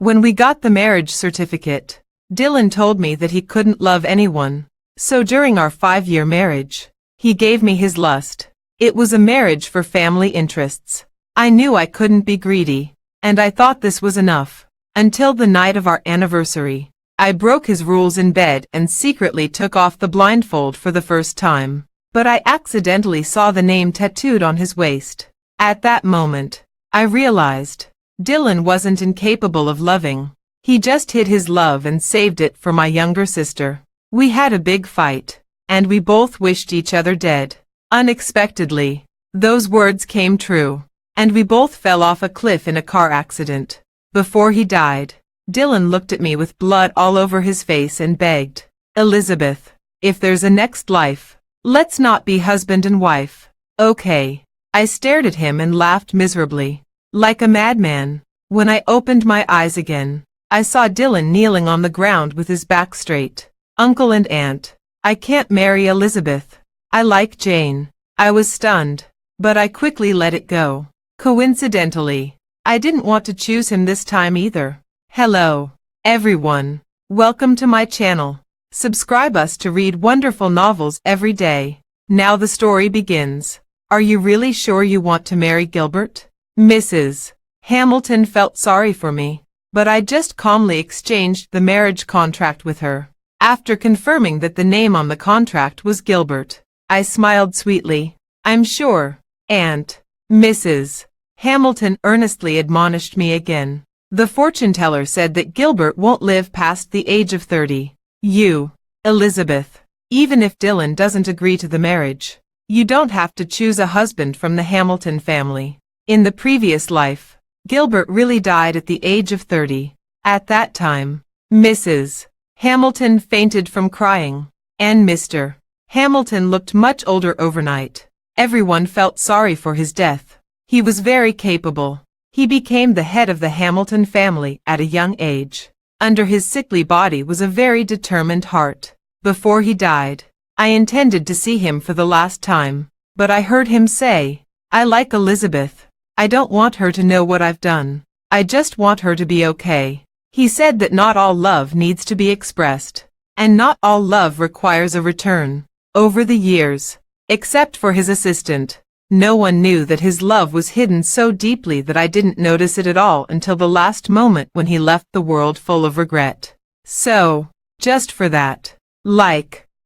When we got the marriage certificate, Dylan told me that he couldn't love anyone. So during our 5-year marriage, he gave me his lust. It was a marriage for family interests. I knew I couldn't be greedy, and I thought this was enough. Until the night of our anniversary, I broke his rules in bed and secretly took off the blindfold for the first time. But I accidentally saw the name tattooed on his waist. At that moment, I realized Dylan wasn't incapable of loving. He just hid his love and saved it for my younger sister. We had a big fight, and we both wished each other dead. Unexpectedly, those words came true, and we both fell off a cliff in a car accident. Before he died, Dylan looked at me with blood all over his face and begged, "Elizabeth, if there's a next life, let's not be husband and wife, okay?" I stared at him and laughed miserably, like a madman. When I opened my eyes again, I saw Dylan kneeling on the ground with his back straight. "Uncle and Aunt, I can't marry Elizabeth. I like Jane." I was stunned, but I quickly let it go. Coincidentally, I didn't want to choose him this time either. Hello, everyone. Welcome to my channel. Subscribe us to read wonderful novels every day. Now the story begins. Are you really sure you want to marry Gilbert? Mrs. Hamilton felt sorry for me, but I just calmly exchanged the marriage contract with her. After confirming that the name on the contract was Gilbert, I smiled sweetly. "I'm sure, Aunt." Mrs. Hamilton earnestly admonished me again. "The fortune teller said that Gilbert won't live past the age of 30. You, Elizabeth, even if Dylan doesn't agree to the marriage, you don't have to choose a husband from the Hamilton family. In the previous life, Gilbert really died at the age of 30. At that time, Mrs. Hamilton fainted from crying, and Mr. Hamilton looked much older overnight. Everyone felt sorry for his death. He was very capable. He became the head of the Hamilton family at a young age. Under his sickly body was a very determined heart. Before he died, I intended to see him for the last time, but I heard him say, "I like Elizabeth. I don't want her to know what I've done. I just want her to be okay." He said that not all love needs to be expressed, and not all love requires a return. Over the years, except for his assistant, no one knew that his love was hidden so deeply that I didn't notice it at all until the last moment when he left the world full of regret. So, just for that,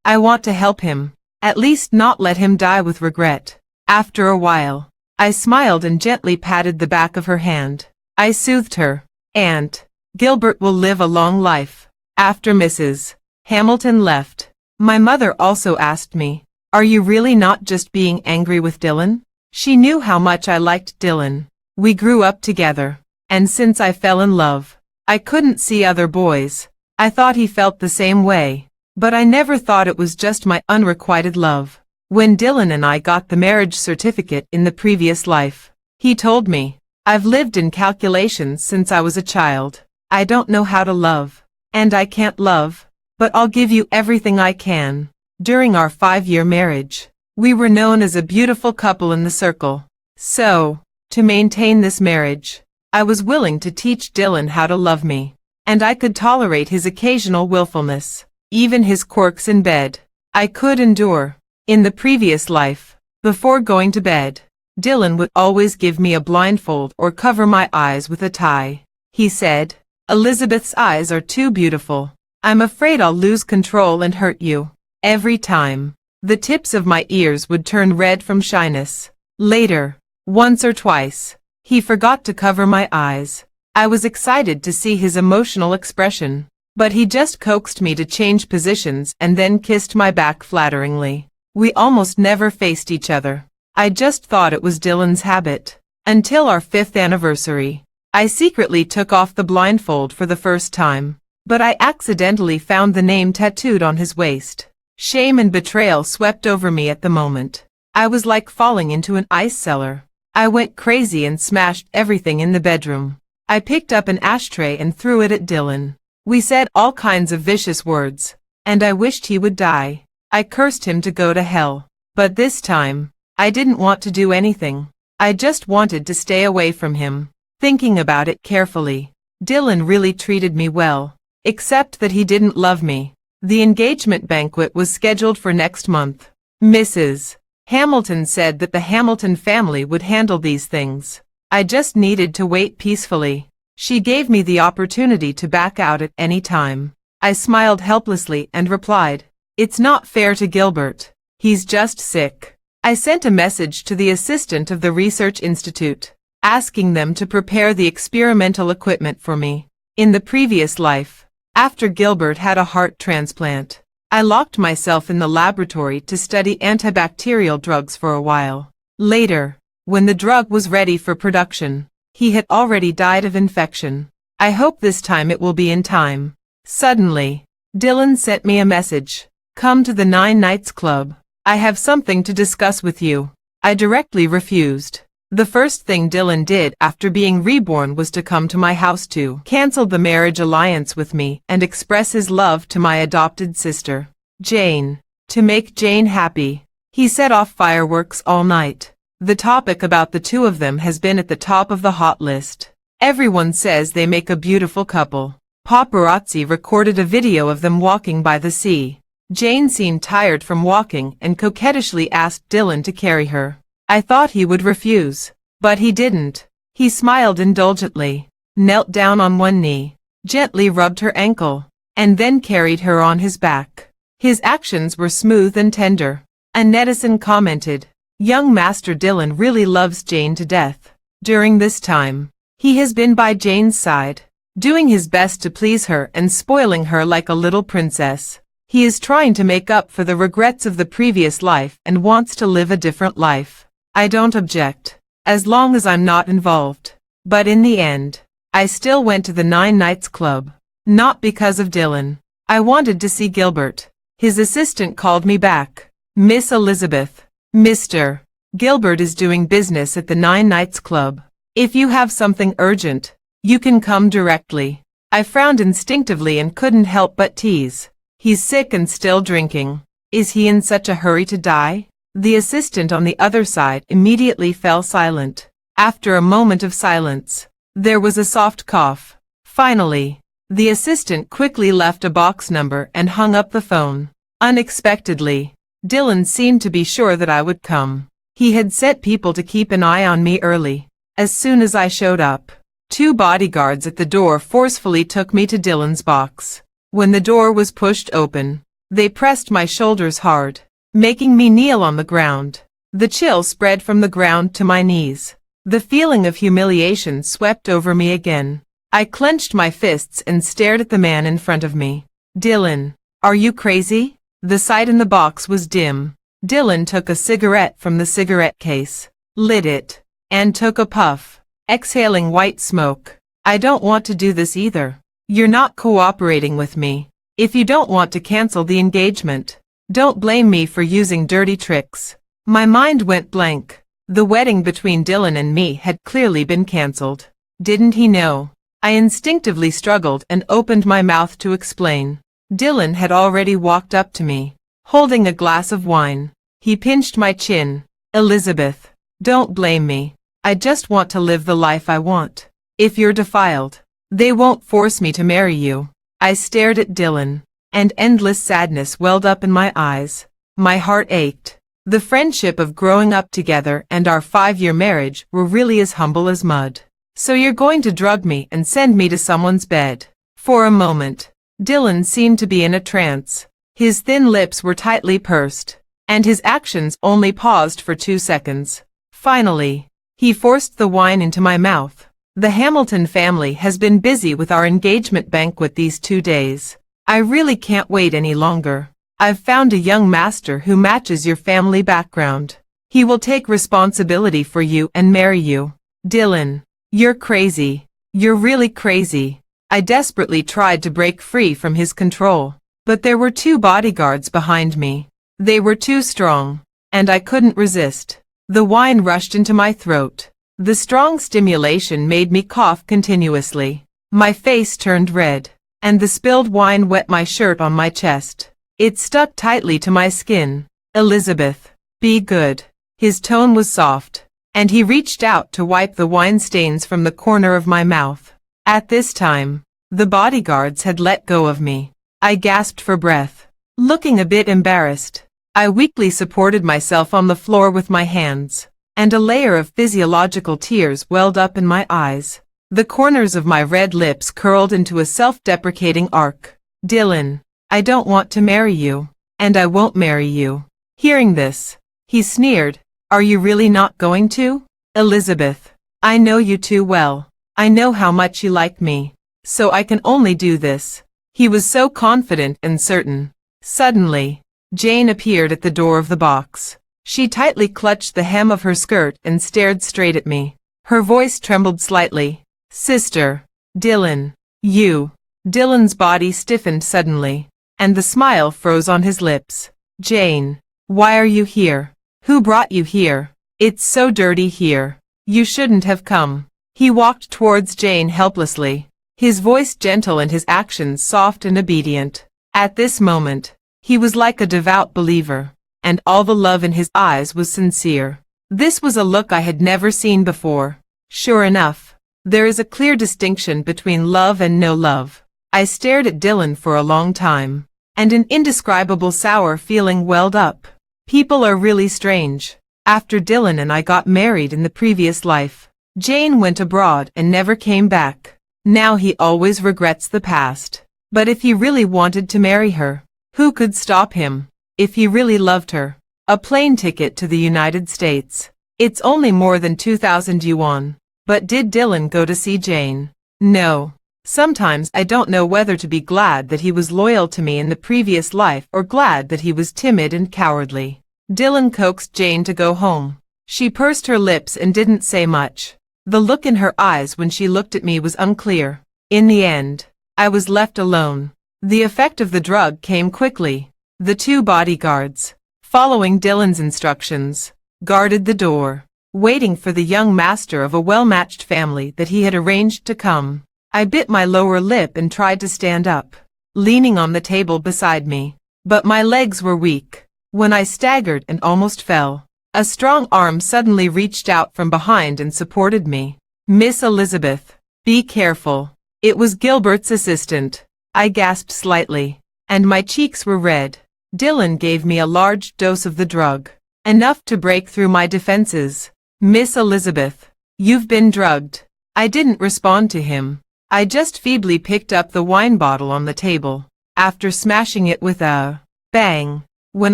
I want to help him, at least not let him die with regret. After a while, I smiled and gently patted the back of her hand. I soothed her. "Aunt, Gilbert will live a long life." After Mrs. Hamilton left, my mother also asked me, "Are you really not just being angry with Dylan?" She knew how much I liked Dylan. We grew up together, and since I fell in love, I couldn't see other boys. I thought he felt the same way, but I never thought it was just my unrequited love. When Dylan and I got the marriage certificate in the previous life, he told me, "I've lived in calculations since I was a child. I don't know how to love, and I can't love, but I'll give you everything I can." During our 5-year marriage, we were known as a beautiful couple in the circle. So, to maintain this marriage, I was willing to teach Dylan how to love me, and I could tolerate his occasional willfulness, even his quirks in bed. I could endure. In the previous life, before going to bed, Dylan would always give me a blindfold or cover my eyes with a tie. He said, "Elizabeth's eyes are too beautiful. I'm afraid I'll lose control and hurt you." Every time, the tips of my ears would turn red from shyness. Later, once or twice, he forgot to cover my eyes. I was excited to see his emotional expression, but he just coaxed me to change positions and then kissed my back flatteringly. We almost never faced each other. I just thought it was Dylan's habit. Until our 5th anniversary, I secretly took off the blindfold for the first time, but I accidentally found the name tattooed on his waist. Shame and betrayal swept over me at the moment. I was like falling into an ice cellar. I went crazy and smashed everything in the bedroom. I picked up an ashtray and threw it at Dylan. We said all kinds of vicious words, and I wished he would die. I cursed him to go to hell. But this time, I didn't want to do anything. I just wanted to stay away from him. Thinking about it carefully, Dylan really treated me well. Except that he didn't love me. The engagement banquet was scheduled for next month. Mrs. Hamilton said that the Hamilton family would handle these things. I just needed to wait peacefully. She gave me the opportunity to back out at any time. I smiled helplessly and replied, "It's not fair to Gilbert. He's just sick." I sent a message to the assistant of the research institute, asking them to prepare the experimental equipment for me. In the previous life, after Gilbert had a heart transplant, I locked myself in the laboratory to study antibacterial drugs for a while. Later, when the drug was ready for production, he had already died of infection. I hope this time it will be in time. Suddenly, Dylan sent me a message. "Come to the 9 Nights Club. I have something to discuss with you." I directly refused. The first thing Dylan did after being reborn was to come to my house to cancel the marriage alliance with me and express his love to my adopted sister, Jane. To make Jane happy, he set off fireworks all night. The topic about the two of them has been at the top of the hot list. Everyone says they make a beautiful couple. Paparazzi recorded a video of them walking by the sea. Jane seemed tired from walking and coquettishly asked Dylan to carry her. I thought he would refuse, but he didn't. He smiled indulgently, knelt down on one knee, gently rubbed her ankle, and then carried her on his back. His actions were smooth and tender. A netizen commented, "Young Master Dylan really loves Jane to death." During this time, he has been by Jane's side, doing his best to please her and spoiling her like a little princess. He is trying to make up for the regrets of the previous life and wants to live a different life. I don't object, as long as I'm not involved. But in the end, I still went to the 9 Nights Club. Not because of Dylan. I wanted to see Gilbert. His assistant called me back. "Miss Elizabeth, Mr. Gilbert is doing business at the 9 Nights Club. If you have something urgent, you can come directly." I frowned instinctively and couldn't help but tease. "He's sick and still drinking. Is he in such a hurry to die?" The assistant on the other side immediately fell silent. After a moment of silence, there was a soft cough. Finally, the assistant quickly left a box number and hung up the phone. Unexpectedly, Dylan seemed to be sure that I would come. He had set people to keep an eye on me early. As soon as I showed up, 2 bodyguards at the door forcefully took me to Dylan's box. When the door was pushed open, they pressed my shoulders hard, making me kneel on the ground. The chill spread from the ground to my knees. The feeling of humiliation swept over me again. I clenched my fists and stared at the man in front of me. "Dylan, are you crazy?" The sight in the box was dim. Dylan took a cigarette from the cigarette case, lit it, and took a puff, exhaling white smoke. "I don't want to do this either. You're not cooperating with me. If you don't want to cancel the engagement, don't blame me for using dirty tricks." My mind went blank. The wedding between Dylan and me had clearly been cancelled. Didn't he know? I instinctively struggled and opened my mouth to explain. Dylan had already walked up to me, holding a glass of wine. He pinched my chin. "Elizabeth, don't blame me. I just want to live the life I want. If you're defiled, they won't force me to marry you." I stared at Dylan, and endless sadness welled up in my eyes. My heart ached. The friendship of growing up together and our 5-year marriage were really as humble as mud. "So you're going to drug me and send me to someone's bed?" For a moment, Dylan seemed to be in a trance. His thin lips were tightly pursed, and his actions only paused for 2 seconds. Finally, he forced the wine into my mouth. "The Hamilton family has been busy with our engagement banquet these 2 days. I really can't wait any longer. I've found a young master who matches your family background. He will take responsibility for you and marry you." "Dylan, you're crazy. You're really crazy." I desperately tried to break free from his control, but there were 2 bodyguards behind me. They were too strong, and I couldn't resist. The wine rushed into my throat. The strong stimulation made me cough continuously. My face turned red, and the spilled wine wet my shirt on my chest. It stuck tightly to my skin. "Elizabeth, be good." His tone was soft, and he reached out to wipe the wine stains from the corner of my mouth. At this time, the bodyguards had let go of me. I gasped for breath. Looking a bit embarrassed, I weakly supported myself on the floor with my hands, and a layer of physiological tears welled up in my eyes. The corners of my red lips curled into a self-deprecating arc. Dylan, I don't want to marry you, and I won't marry you. Hearing this, he sneered. Are you really not going to? Elizabeth, I know you too well. I know how much you like me, so I can only do this. He was so confident and certain. Suddenly, Jane appeared at the door of the box. She tightly clutched the hem of her skirt and stared straight at me. Her voice trembled slightly. Sister, Dylan, you. Dylan's body stiffened suddenly, and the smile froze on his lips. Jane, why are you here? Who brought you here? It's so dirty here. You shouldn't have come. He walked towards Jane helplessly, his voice gentle and his actions soft and obedient. At this moment, he was like a devout believer, and all the love in his eyes was sincere. This was a look I had never seen before. Sure enough, there is a clear distinction between love and no love. I stared at Dylan for a long time, and an indescribable sour feeling welled up. People are really strange. After Dylan and I got married in the previous life, Jane went abroad and never came back. Now he always regrets the past. But if he really wanted to marry her, who could stop him? If he really loved her, a plane ticket to the United States. It's only more than 2,000 yuan. But did Dylan go to see Jane? No. Sometimes I don't know whether to be glad that he was loyal to me in the previous life or glad that he was timid and cowardly. Dylan coaxed Jane to go home. She pursed her lips and didn't say much. The look in her eyes when she looked at me was unclear. In the end, I was left alone. The effect of the drug came quickly. The two bodyguards, following Dylan's instructions, guarded the door, waiting for the young master of a well-matched family that he had arranged to come. I bit my lower lip and tried to stand up, leaning on the table beside me. But my legs were weak. When I staggered and almost fell, a strong arm suddenly reached out from behind and supported me. Miss Elizabeth, be careful. It was Gilbert's assistant. I gasped slightly, and my cheeks were red. Dylan gave me a large dose of the drug, enough to break through my defenses. Miss Elizabeth, you've been drugged. I didn't respond to him. I just feebly picked up the wine bottle on the table, after smashing it with a bang, when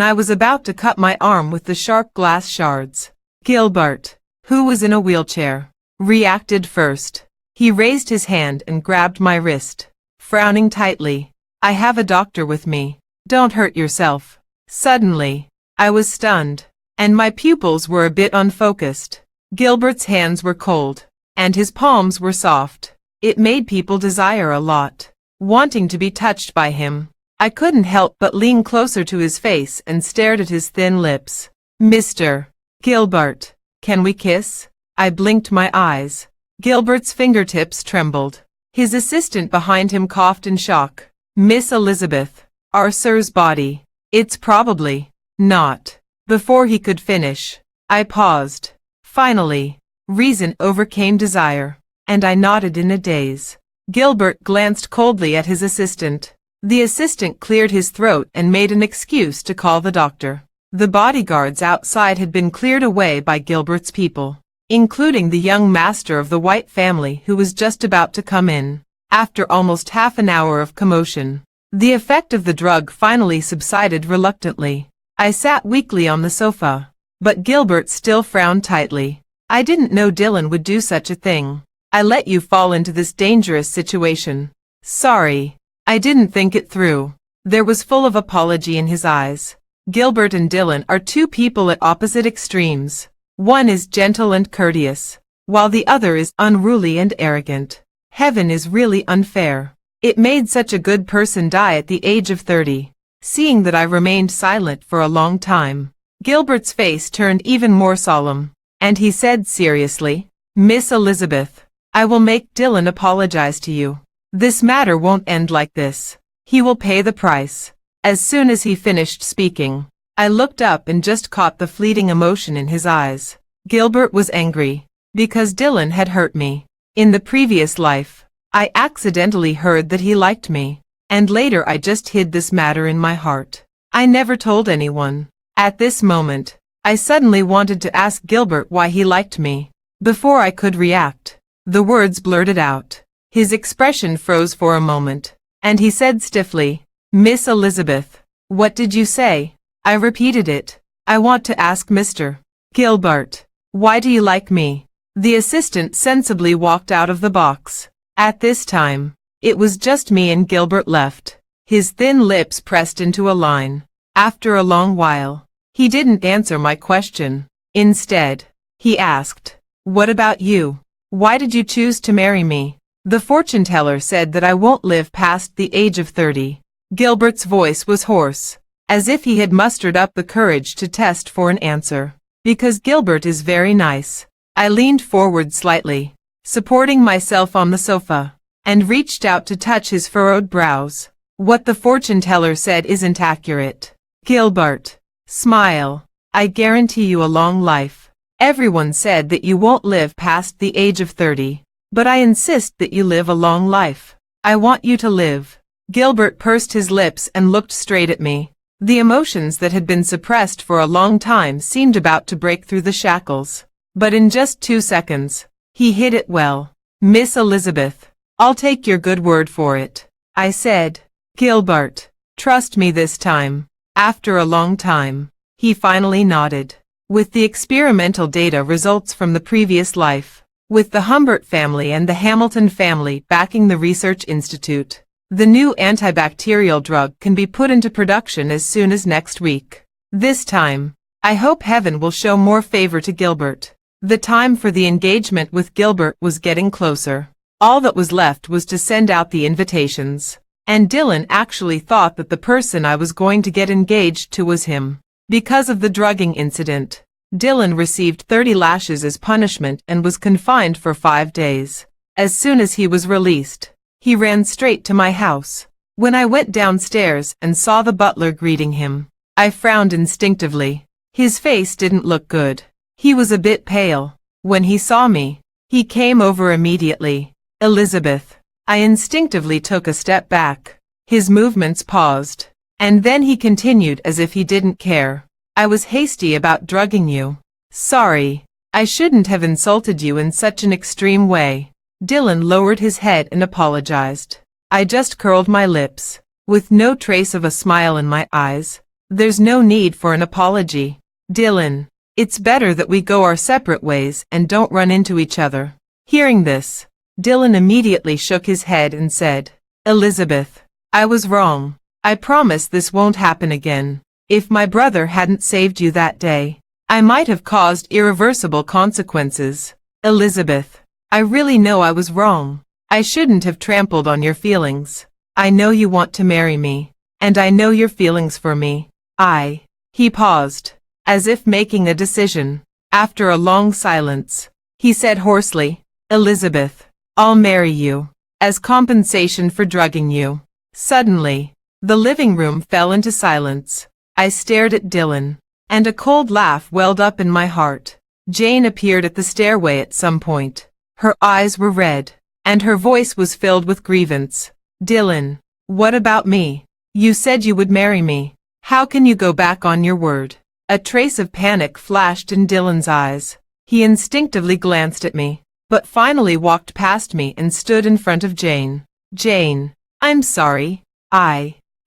I was about to cut my arm with the sharp glass shards. Gilbert, who was in a wheelchair, reacted first. He raised his hand and grabbed my wrist, frowning tightly. I have a doctor with me. Don't hurt yourself. Suddenly, I was stunned, and my pupils were a bit unfocused. Gilbert's hands were cold, and his palms were soft. It made people desire a lot, wanting to be touched by him. I couldn't help but lean closer to his face and stared at his thin lips. Mr. Gilbert, can we kiss? I blinked my eyes. Gilbert's fingertips trembled. His assistant behind him coughed in shock. Miss Elizabeth, our sir's body. It's probably not. Before he could finish, I paused. Finally, reason overcame desire, and I nodded in a daze. Gilbert glanced coldly at his assistant. The assistant cleared his throat and made an excuse to call the doctor. The bodyguards outside had been cleared away by Gilbert's people, including the young master of the White family who was just about to come in. After almost half an hour of commotion, the effect of the drug finally subsided reluctantly. I sat weakly on the sofa, but Gilbert still frowned tightly. I didn't know Dylan would do such a thing. I let you fall into this dangerous situation. Sorry, I didn't think it through. There was full of apology in his eyes. Gilbert and Dylan are two people at opposite extremes. One is gentle and courteous, while the other is unruly and arrogant. Heaven is really unfair. It made such a good person die at the age of 30. Seeing that I remained silent for a long time, Gilbert's face turned even more solemn, and he said seriously, Miss Elizabeth, I will make Dylan apologize to you. This matter won't end like this. He will pay the price. As soon as he finished speaking, I looked up and just caught the fleeting emotion in his eyes. Gilbert was angry, because Dylan had hurt me. In the previous life, I accidentally heard that he liked me, and later I just hid this matter in my heart. I never told anyone. At this moment, I suddenly wanted to ask Gilbert why he liked me. Before I could react, the words blurted out. His expression froze for a moment, and he said stiffly, "Miss Elizabeth, what did you say?" I repeated it. "I want to ask Mr. Gilbert, why do you like me?" The assistant sensibly walked out of the box. At this time, it was just me and Gilbert left. His thin lips pressed into a line. After a long while, he didn't answer my question. Instead, he asked, "What about you? Why did you choose to marry me?" "The fortune teller said that I won't live past the age of 30. Gilbert's voice was hoarse, as if he had mustered up the courage to test for an answer. "Because Gilbert is very nice." I leaned forward slightly, supporting myself on the sofa, and reached out to touch his furrowed brows. "What the fortune teller said isn't accurate. Gilbert, smile. I guarantee you a long life. Everyone said that you won't live past the age of 30, but I insist that you live a long life. I want you to live." Gilbert pursed his lips and looked straight at me. The emotions that had been suppressed for a long time seemed about to break through the shackles. But in just 2 seconds, he hid it well. "Miss Elizabeth, I'll take your good word for it," I said. "Gilbert, trust me this time." After a long time, he finally nodded. With the experimental data results from the previous life, with the Humbert family and the Hamilton family backing the research institute, the new antibacterial drug can be put into production as soon as next week. This time, I hope heaven will show more favor to Gilbert. The time for the engagement with Gilbert was getting closer. All that was left was to send out the invitations. And Dylan actually thought that the person I was going to get engaged to was him. Because of the drugging incident, Dylan received 30 lashes as punishment and was confined for 5 days. As soon as he was released, he ran straight to my house. When I went downstairs and saw the butler greeting him, I frowned instinctively. His face didn't look good. He was a bit pale. When he saw me, he came over immediately. "Elizabeth." I instinctively took a step back. His movements paused, and then he continued as if he didn't care. "I was hasty about drugging you. Sorry. I shouldn't have insulted you in such an extreme way." Dylan lowered his head and apologized. I just curled my lips, with no trace of a smile in my eyes. "There's no need for an apology, Dylan. It's better that we go our separate ways and don't run into each other." Hearing this, Dylan immediately shook his head and said, "Elizabeth, I was wrong. I promise this won't happen again. If my brother hadn't saved you that day, I might have caused irreversible consequences. Elizabeth, I really know I was wrong. I shouldn't have trampled on your feelings. I know you want to marry me, and I know your feelings for me. He paused, as if making a decision. After a long silence, he said hoarsely, "Elizabeth, I'll marry you, as compensation for drugging you." Suddenly, the living room fell into silence. I stared at Dylan, and a cold laugh welled up in my heart. Jane appeared at the stairway at some point. Her eyes were red, and her voice was filled with grievance. "Dylan, what about me? You said you would marry me. How can you go back on your word?" A trace of panic flashed in Dylan's eyes. He instinctively glanced at me, but finally walked past me and stood in front of Jane. "Jane, I'm sorry.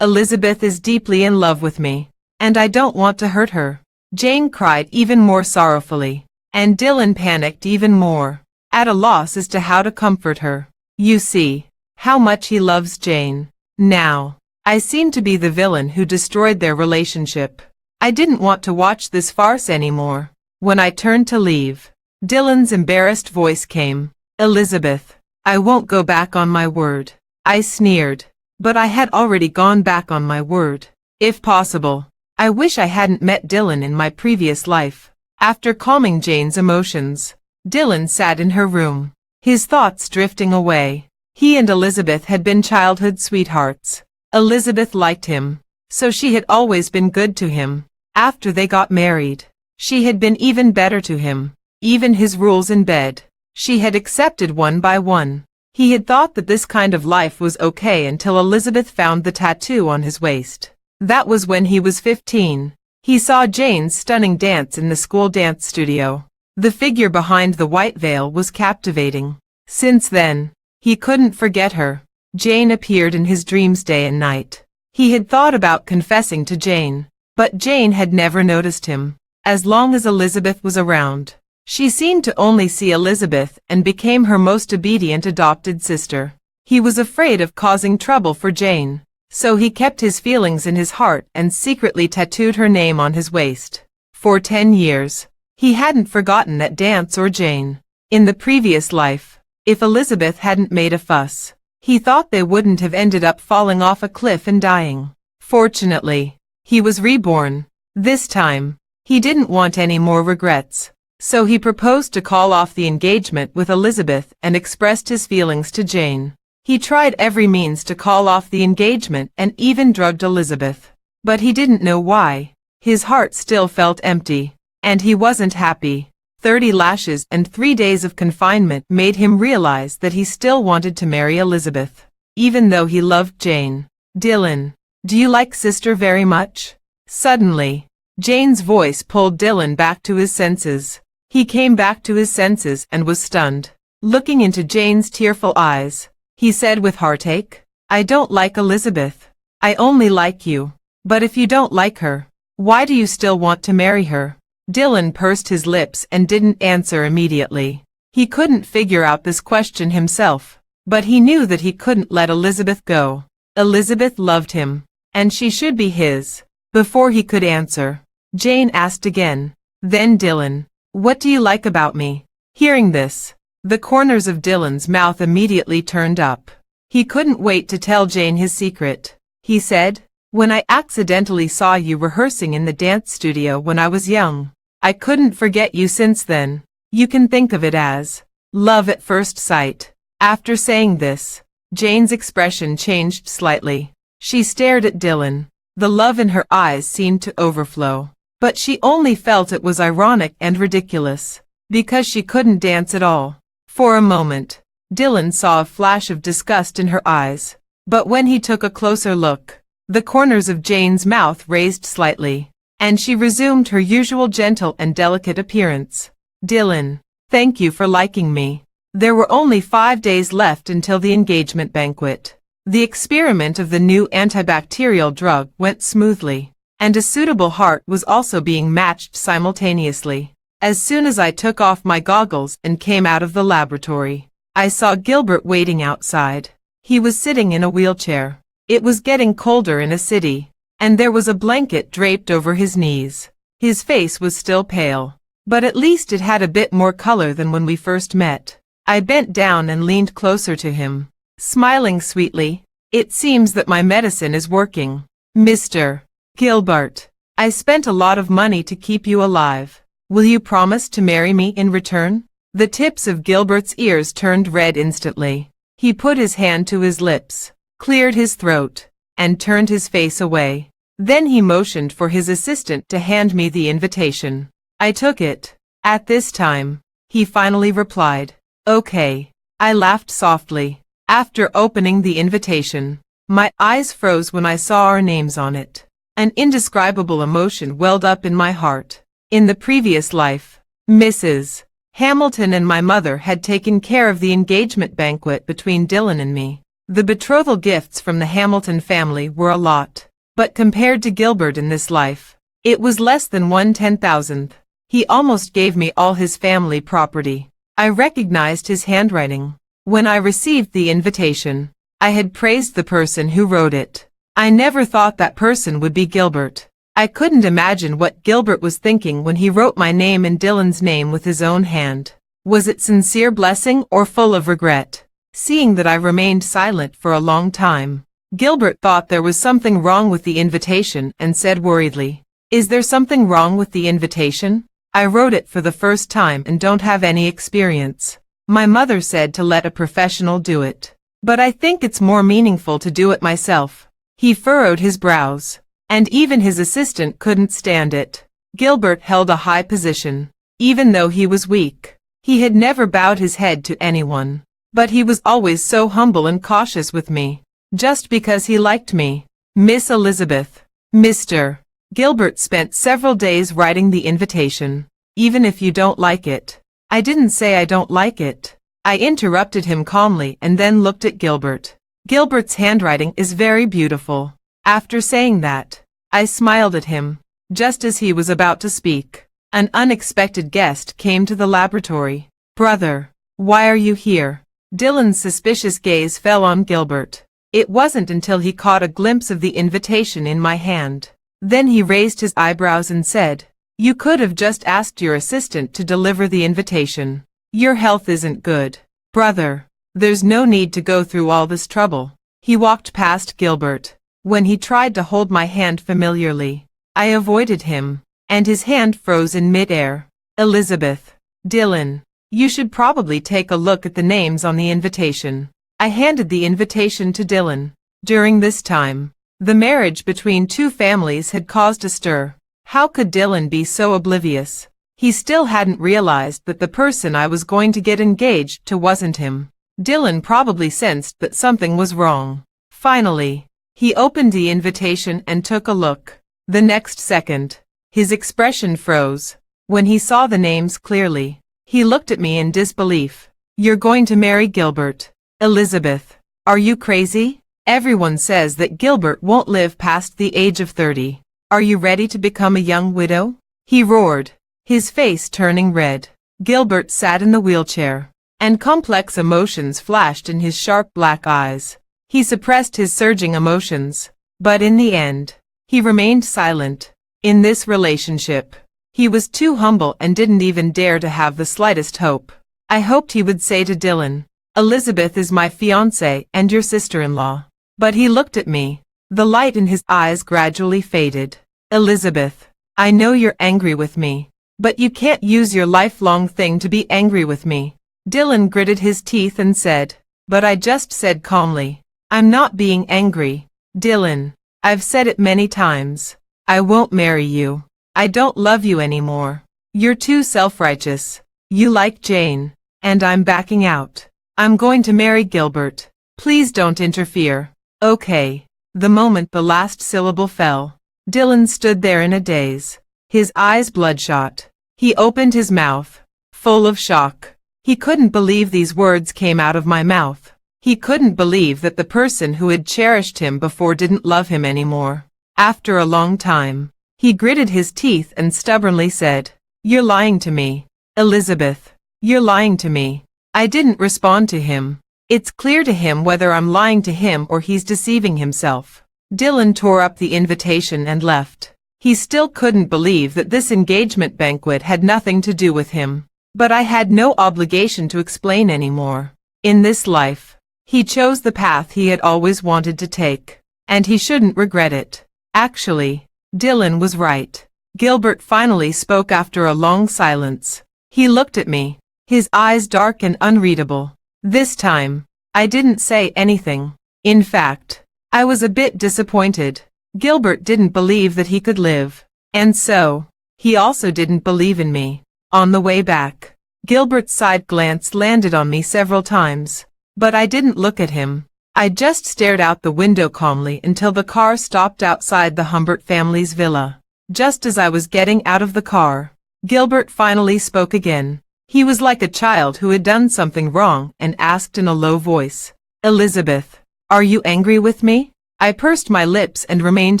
Elizabeth is deeply in love with me, and I don't want to hurt her." Jane cried even more sorrowfully, and Dylan panicked even more, at a loss as to how to comfort her. You see how much he loves Jane. Now, I seemed to be the villain who destroyed their relationship. I didn't want to watch this farce anymore. When I turned to leave, Dylan's embarrassed voice came. "Elizabeth, I won't go back on my word." I sneered, but I had already gone back on my word. If possible, I wish I hadn't met Dylan in my previous life. After calming Jane's emotions, Dylan sat in her room, his thoughts drifting away. He and Elizabeth had been childhood sweethearts. Elizabeth liked him, so she had always been good to him. After they got married, she had been even better to him. Even his rules in bed, she had accepted one by one. He had thought that this kind of life was okay until Elizabeth found the tattoo on his waist. That was when he was 15. He saw Jane's stunning dance in the school dance studio. The figure behind the white veil was captivating. Since then, he couldn't forget her. Jane appeared in his dreams day and night. He had thought about confessing to Jane, but Jane had never noticed him. As long as Elizabeth was around, she seemed to only see Elizabeth and became her most obedient adopted sister. He was afraid of causing trouble for Jane, so he kept his feelings in his heart and secretly tattooed her name on his waist. For 10 years, he hadn't forgotten that dance or Jane. In the previous life, if Elizabeth hadn't made a fuss, he thought they wouldn't have ended up falling off a cliff and dying. Fortunately, he was reborn. This time, he didn't want any more regrets. So he proposed to call off the engagement with Elizabeth and expressed his feelings to Jane. He tried every means to call off the engagement and even drugged Elizabeth. But he didn't know why. His heart still felt empty, and he wasn't happy. 30 lashes and 3 days of confinement made him realize that he still wanted to marry Elizabeth, even though he loved Jane. "Dylan, do you like sister very much?" Suddenly, Jane's voice pulled Dylan back to his senses. He came back to his senses and was stunned. Looking into Jane's tearful eyes, he said with heartache, "I don't like Elizabeth. I only like you. But if you don't like her, why do you still want to marry her?" Dylan pursed his lips and didn't answer immediately. He couldn't figure out this question himself, but he knew that he couldn't let Elizabeth go. Elizabeth loved him, and she should be his. Before he could answer, Jane asked again, "Then Dylan, what do you like about me?" Hearing this, the corners of Dylan's mouth immediately turned up. He couldn't wait to tell Jane his secret. He said, "When I accidentally saw you rehearsing in the dance studio when I was young, I couldn't forget you since then. You can think of it as love at first sight." After saying this, Jane's expression changed slightly. She stared at Dylan. The love in her eyes seemed to overflow. But she only felt it was ironic and ridiculous, because she couldn't dance at all. For a moment, Dylan saw a flash of disgust in her eyes, but when he took a closer look, the corners of Jane's mouth raised slightly, and she resumed her usual gentle and delicate appearance. "Dylan, thank you for liking me." There were only 5 days left until the engagement banquet. The experiment of the new antibacterial drug went smoothly, and a suitable heart was also being matched simultaneously. As soon as I took off my goggles and came out of the laboratory, I saw Gilbert waiting outside. He was sitting in a wheelchair. It was getting colder in a city, and there was a blanket draped over his knees. His face was still pale, but at least it had a bit more color than when we first met. I bent down and leaned closer to him, smiling sweetly. "It seems that my medicine is working. Mr. Gilbert, I spent a lot of money to keep you alive. Will you promise to marry me in return?" The tips of Gilbert's ears turned red instantly. He put his hand to his lips, cleared his throat, and turned his face away. Then he motioned for his assistant to hand me the invitation. I took it. At this time, he finally replied, "Okay." I laughed softly. After opening the invitation, my eyes froze when I saw our names on it. An indescribable emotion welled up in my heart. In the previous life, Mrs. Hamilton and my mother had taken care of the engagement banquet between Dylan and me. The betrothal gifts from the Hamilton family were a lot, but compared to Gilbert in this life, it was less than 1/10,000th. He almost gave me all his family property. I recognized his handwriting. When I received the invitation, I had praised the person who wrote it. I never thought that person would be Gilbert. I couldn't imagine what Gilbert was thinking when he wrote my name and Dylan's name with his own hand. Was it sincere blessing or full of regret? Seeing that I remained silent for a long time, Gilbert thought there was something wrong with the invitation and said worriedly, "Is there something wrong with the invitation? I wrote it for the first time and don't have any experience. My mother said to let a professional do it, but I think it's more meaningful to do it myself." He furrowed his brows, and even his assistant couldn't stand it. Gilbert held a high position. Even though he was weak, he had never bowed his head to anyone. But he was always so humble and cautious with me, just because he liked me. Miss Elizabeth. Mr. Gilbert spent several days writing the invitation. Even if you don't like it. I didn't say I don't like it. I interrupted him calmly and then looked at Gilbert. Gilbert's handwriting is very beautiful. After saying that, I smiled at him. Just as he was about to speak, an unexpected guest came to the laboratory. Brother, why are you here? Dylan's suspicious gaze fell on Gilbert. It wasn't until he caught a glimpse of the invitation in my hand. Then he raised his eyebrows and said, "You could have just asked your assistant to deliver the invitation. Your health isn't good. Brother, there's no need to go through all this trouble." He walked past Gilbert. When he tried to hold my hand familiarly, I avoided him, and his hand froze in mid-air. Elizabeth. Dylan. You should probably take a look at the names on the invitation. I handed the invitation to Dylan. During this time, the marriage between two families had caused a stir. How could Dylan be so oblivious? He still hadn't realized that the person I was going to get engaged to wasn't him. Dylan probably sensed that something was wrong. Finally, he opened the invitation and took a look. The next second, his expression froze. When he saw the names clearly, he looked at me in disbelief. You're going to marry Gilbert. Elizabeth, are you crazy? Everyone says that Gilbert won't live past the age of 30. Are you ready to become a young widow? He roared, his face turning red. Gilbert sat in the wheelchair, and complex emotions flashed in his sharp black eyes. He suppressed his surging emotions, but in the end, he remained silent. In this relationship, he was too humble and didn't even dare to have the slightest hope. I hoped he would say to Dylan, "Elizabeth is my fiancée and your sister-in-law." But he looked at me. The light in his eyes gradually faded. Elizabeth, I know you're angry with me, but you can't use your lifelong thing to be angry with me. Dylan gritted his teeth and said, "But I just said calmly, I'm not being angry. Dylan, I've said it many times. I won't marry you. I don't love you anymore. You're too self-righteous. You like Jane, and I'm backing out. I'm going to marry Gilbert. Please don't interfere." Okay. The moment the last syllable fell, Dylan stood there in a daze, his eyes bloodshot. He opened his mouth, full of shock. He couldn't believe these words came out of my mouth. He couldn't believe that the person who had cherished him before didn't love him anymore. After a long time, he gritted his teeth and stubbornly said, "You're lying to me. Elizabeth, you're lying to me." I didn't respond to him. It's clear to him whether I'm lying to him or he's deceiving himself. Dylan tore up the invitation and left. He still couldn't believe that this engagement banquet had nothing to do with him. But I had no obligation to explain anymore. In this life, he chose the path he had always wanted to take, and he shouldn't regret it. Actually, Dylan was right. Gilbert finally spoke after a long silence. He looked at me, his eyes dark and unreadable. This time, I didn't say anything. In fact, I was a bit disappointed. Gilbert didn't believe that he could live. And so, he also didn't believe in me. On the way back, Gilbert's side glance landed on me several times. But I didn't look at him. I just stared out the window calmly until the car stopped outside the Humbert family's villa. Just as I was getting out of the car, Gilbert finally spoke again. He was like a child who had done something wrong and asked in a low voice, "Elizabeth, are you angry with me?" I pursed my lips and remained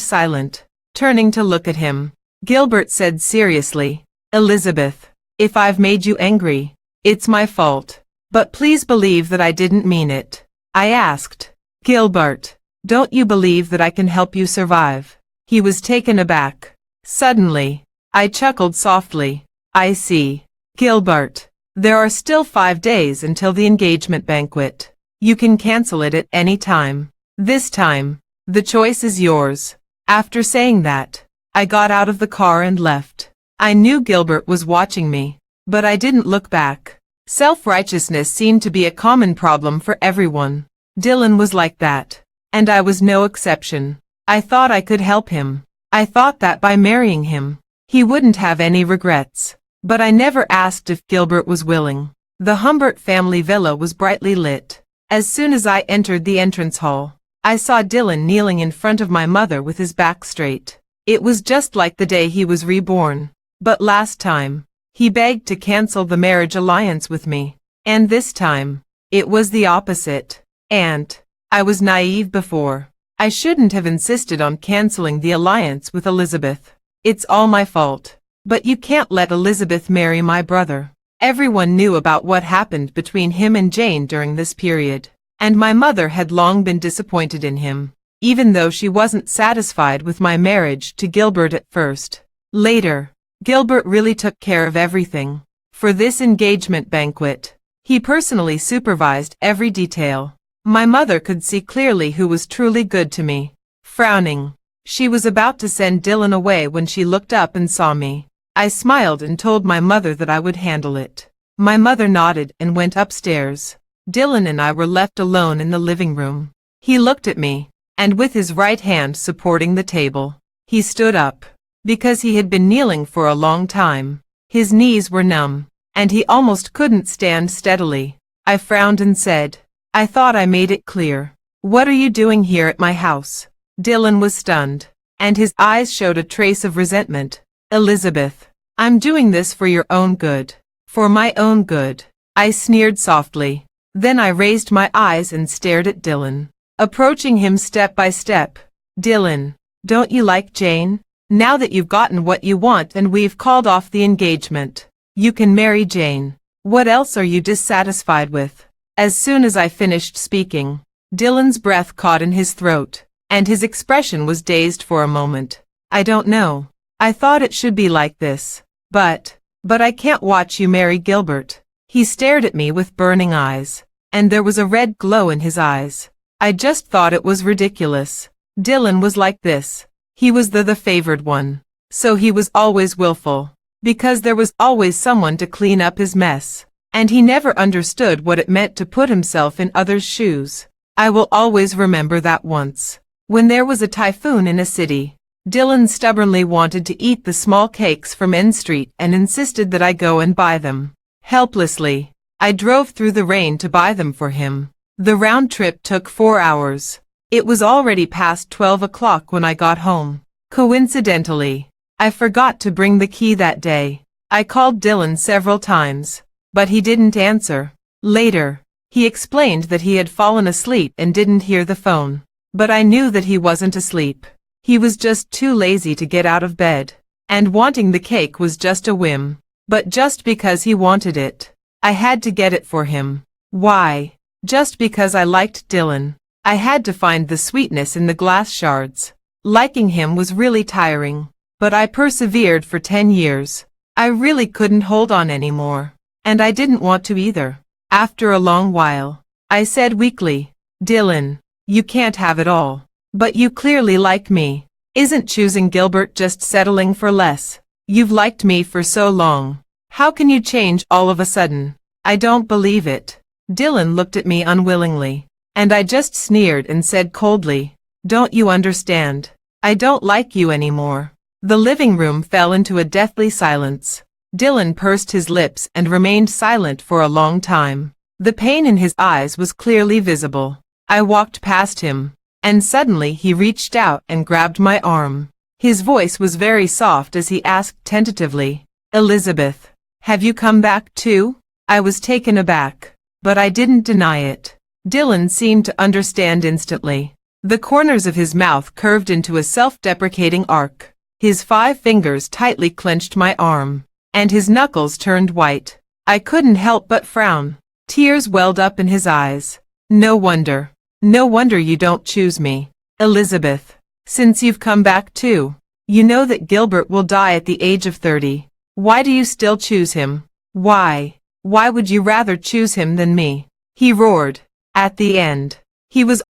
silent. Turning to look at him, Gilbert said seriously, "Elizabeth, if I've made you angry, it's my fault. But please believe that I didn't mean it." I asked, "Gilbert, don't you believe that I can help you survive?" He was taken aback. Suddenly, I chuckled softly. "I see. Gilbert, there are still 5 days until the engagement banquet. You can cancel it at any time. This time, the choice is yours." After saying that, I got out of the car and left. I knew Gilbert was watching me, but I didn't look back. Self-righteousness seemed to be a common problem for everyone. Dylan was like that, and I was no exception. I thought I could help him. I thought that by marrying him, he wouldn't have any regrets. But I never asked if Gilbert was willing. The Humbert family villa was brightly lit. As soon as I entered the entrance hall, I saw Dylan kneeling in front of my mother with his back straight. It was just like the day he was reborn. But last time, he begged to cancel the marriage alliance with me. And this time, it was the opposite. And I was naive before. I shouldn't have insisted on canceling the alliance with Elizabeth. It's all my fault. But you can't let Elizabeth marry my brother. Everyone knew about what happened between him and Jane during this period. And my mother had long been disappointed in him, even though she wasn't satisfied with my marriage to Gilbert at first. Later, Gilbert really took care of everything. For this engagement banquet, he personally supervised every detail. My mother could see clearly who was truly good to me. Frowning, she was about to send Dylan away when she looked up and saw me. I smiled and told my mother that I would handle it. My mother nodded and went upstairs. Dylan and I were left alone in the living room. He looked at me, and with his right hand supporting the table, he stood up. Because he had been kneeling for a long time, his knees were numb, and he almost couldn't stand steadily. I frowned and said, "I thought I made it clear. What are you doing here at my house?" Dylan was stunned, and his eyes showed a trace of resentment. "Elizabeth, I'm doing this for your own good. For my own good," I sneered softly. Then I raised my eyes and stared at Dylan, approaching him step by step. "Dylan, don't you like Jane? Now that you've gotten what you want and we've called off the engagement, you can marry Jane. What else are you dissatisfied with?" As soon as I finished speaking, Dylan's breath caught in his throat, and his expression was dazed for a moment. "I don't know. I thought it should be like this. But I can't watch you marry Gilbert." He stared at me with burning eyes, and there was a red glow in his eyes. I just thought it was ridiculous. Dylan was like this. He was the favored one. So he was always willful, because there was always someone to clean up his mess. And he never understood what it meant to put himself in others' shoes. I will always remember that once, when there was a typhoon in a city, Dylan stubbornly wanted to eat the small cakes from N Street and insisted that I go and buy them. Helplessly, I drove through the rain to buy them for him. The round trip took 4 hours. It was already past 12 o'clock when I got home. Coincidentally, I forgot to bring the key that day. I called Dylan several times, but he didn't answer. Later, he explained that he had fallen asleep and didn't hear the phone. But I knew that he wasn't asleep. He was just too lazy to get out of bed. And wanting the cake was just a whim. But just because he wanted it, I had to get it for him. Why? Just because I liked Dylan. I had to find the sweetness in the glass shards. Liking him was really tiring. But I persevered for 10 years. I really couldn't hold on anymore. And I didn't want to either. After a long while, I said weakly, "Dylan, you can't have it all. But you clearly like me. Isn't choosing Gilbert just settling for less? You've liked me for so long. How can you change all of a sudden?" "I don't believe it." Dylan looked at me unwillingly, and I just sneered and said coldly, "Don't you understand? I don't like you anymore." The living room fell into a deathly silence. Dylan pursed his lips and remained silent for a long time. The pain in his eyes was clearly visible. I walked past him, and suddenly he reached out and grabbed my arm. His voice was very soft as he asked tentatively, "Elizabeth, have you come back too?" I was taken aback, but I didn't deny it. Dylan seemed to understand instantly. The corners of his mouth curved into a self-deprecating arc. His 5 fingers tightly clenched my arm, and his knuckles turned white. I couldn't help but frown. Tears welled up in his eyes. No wonder you don't choose me, Elizabeth. Since you've come back too, you know that Gilbert will die at the age of 30. Why do you still choose him? Why would you rather choose him than me?" He roared. At the end, he was